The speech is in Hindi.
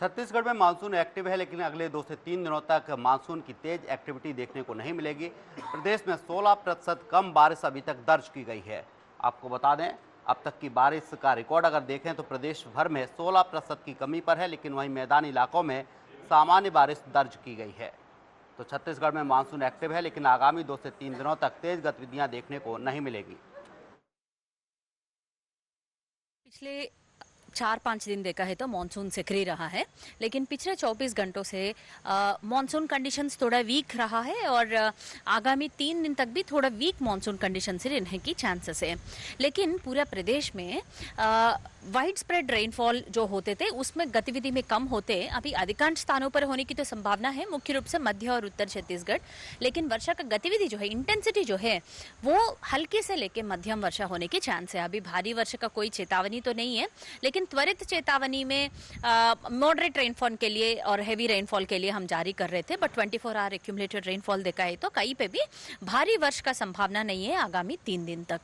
छत्तीसगढ़ में मानसून एक्टिव है, लेकिन अगले 2 से 3 दिनों तक मानसून की तेज एक्टिविटी देखने को नहीं मिलेगी। प्रदेश में 16% कम बारिश अभी तक दर्ज की गई है। आपको बता दें, अब तक की बारिश का रिकॉर्ड अगर देखें तो प्रदेश भर में 16% की कमी पर है, लेकिन वहीं मैदानी इलाकों में सामान्य बारिश दर्ज की गई है। तो छत्तीसगढ़ में मानसून एक्टिव है, लेकिन आगामी 2 से 3 दिनों तक तेज गतिविधियां देखने को नहीं मिलेगी। पिछले 4-5 दिन देखा है तो मानसून सक्रिय रहा है, लेकिन पिछले 24 घंटों से मानसून कंडीशंस थोड़ा वीक रहा है और आगामी 3 दिन तक भी थोड़ा वीक मानसून कंडीशन से रहने की चांसेस है। लेकिन पूरा प्रदेश में वाइड स्प्रेड रेनफॉल जो होते थे उसमें गतिविधि में कम होते अभी अधिकांश स्थानों पर होने की तो संभावना है, मुख्य रूप से मध्य और उत्तर छत्तीसगढ़। लेकिन वर्षा का गतिविधि जो है, इंटेंसिटी जो है, वो हल्की से लेके मध्यम वर्षा होने की चांस है। अभी भारी वर्षा का कोई चेतावनी तो नहीं है, लेकिन त्वरित चेतावनी में मॉडरेट रेनफॉल के लिए और हेवी रेनफॉल के लिए हम जारी कर रहे थे। बट 24 आवर एक्यूमुलेटेड रेनफॉल देखा है तो कहीं पे भी भारी वर्षा का संभावना नहीं है आगामी 3 दिन तक।